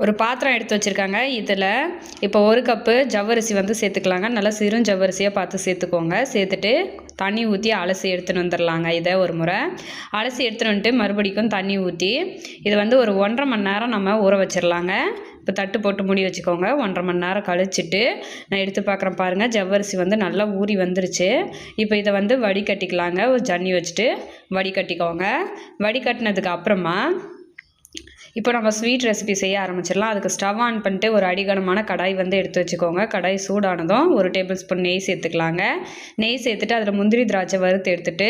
ஒரு பாத்திரம் எடுத்து வச்சுருக்காங்க. இதில் இப்போ 1 கப்பு ஜவ்வரிசி வந்து சேர்த்துக்கலாங்க. நல்லா சிறும் ஜவ்வரிசியாக பார்த்து சேர்த்துக்கோங்க. சேர்த்துட்டு தண்ணி ஊற்றி அலசி எடுத்துன்னு வந்துடலாங்க. இதை ஒரு முறை அலசி எடுத்துன்னு வந்துட்டு மறுபடிக்கும் தண்ணி ஊற்றி இது வந்து ஒரு 1.5 மணி நேரம் நம்ம ஊற வச்சிடலாங்க. இப்போ தட்டு போட்டு மூடி வச்சுக்கோங்க. 1.5 மணி நேரம் கழிச்சிட்டு நான் எடுத்து பார்க்குறேன் பாருங்கள். ஜவ்வரிசி வந்து நல்லா ஊறி வந்துருச்சு. இப்போ இதை வந்து வடிகட்டிக்கலாங்க. ஒரு ஜன்னி வச்சுட்டு வடிகட்டிக்கோங்க. வடிகட்டினதுக்கு அப்புறமா இப்போ நம்ம ஸ்வீட் ரெசிபி செய்ய ஆரம்பிச்சிடலாம். அதுக்கு ஸ்டவ் ஆன் பண்ணிட்டு ஒரு அடிகனமான கடாய் வந்து எடுத்து வச்சுக்கோங்க. கடாய் சூடானதும் 1 டேபிள் ஸ்பூன் நெய் சேர்த்துக்கலாங்க. நெய் சேர்த்துட்டு அதில் முந்திரி திராட்சை வறுத்து எடுத்துட்டு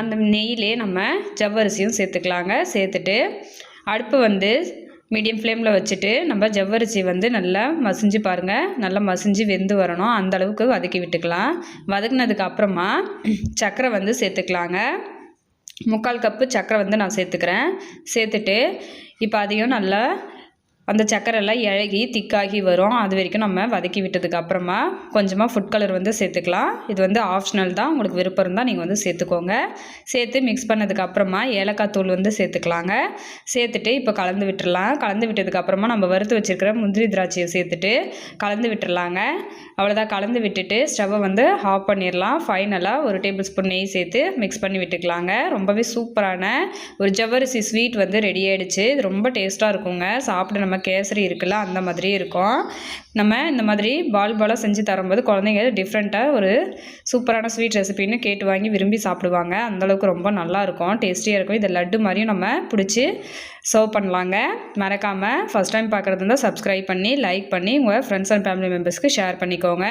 அந்த நெய்யிலே நம்ம ஜவ்வரிசியும் சேர்த்துக்கலாங்க. சேர்த்துட்டு அடுப்பு வந்து மீடியம் ஃப்ளேமில் வச்சுட்டு நம்ம ஜவ்வரிசி வந்து நல்லா மசிஞ்சு பாருங்கள். நல்லா மசிஞ்சு வெந்து வரணும். அந்த அளவுக்கு வதக்கி விட்டுக்கலாம். வதக்கினதுக்கு அப்புறமா சர்க்கரை வந்து சேர்த்துக்கலாங்க. 3/4 கப்பு சர்க்கரை வந்து நான் சேர்த்துக்கிறேன். சேர்த்துட்டு இப்போ அதையும் நல்லா அந்த சர்க்கரைலாம் இழகி திக்காகி வரும். அது வரைக்கும் நம்ம வதக்கி விட்டதுக்கு அப்புறமா கொஞ்சமாக ஃபுட் கலர் வந்து சேர்த்துக்கலாம். இது வந்து ஆப்ஷனல் தான். உங்களுக்கு விருப்பம் இருந்தால் நீங்கள் வந்து சேர்த்துக்கோங்க. சேர்த்து மிக்ஸ் பண்ணதுக்கு அப்புறமா ஏலக்காய் தூள் வந்து சேர்த்துக்கலாங்க. சேர்த்துட்டு இப்போ கலந்து விட்டுடலாம். கலந்து விட்டதுக்கு அப்புறமா நம்ம வறுத்து வச்சுருக்கிற முந்திரி திராட்சையை சேர்த்துட்டு கலந்து விட்டுடலாங்க. அவ்வளோதான். கலந்து விட்டுட்டு ஸ்டவ்வை வந்து ஆஃப் பண்ணிடலாம். ஃபைனலாக 1 டேபிள் ஸ்பூன் நெய் சேர்த்து மிக்ஸ் பண்ணி விட்டுக்கலாங்க. ரொம்பவே சூப்பரான ஒரு ஜவ்வரிசி ஸ்வீட் வந்து ரெடி ஆகிடுச்சு. இது ரொம்ப டேஸ்ட்டாக இருக்குங்க. சாப்பிட நம்ம கேசரி இருக்குல்ல அந்த மாதிரி இருக்கும். நம்ம இந்த மாதிரி பாலாக செஞ்சு தரும்போது குழந்தைங்க டிஃப்ரெண்ட்டாக ஒரு சூப்பரான ஸ்வீட் ரெசிபின்னு கேட்டு வாங்கி விரும்பி சாப்பிடுவாங்க. அந்தளவுக்கு ரொம்ப நல்லாயிருக்கும், டேஸ்டியாக இருக்கும். இதை லட்டு மாதிரியும் நம்ம பிடிச்சி சர்வ் பண்ணலாங்க. மறக்காமல் ஃபஸ்ட் டைம் பார்க்குறது இருந்தால் சப்ஸ்கிரைப் பண்ணி லைக் பண்ணி உங்கள் ஃப்ரெண்ட்ஸ் அண்ட் ஃபேமிலி மெம்பர்ஸ்க்கு ஷேர் பண்ணிக்கோங்க.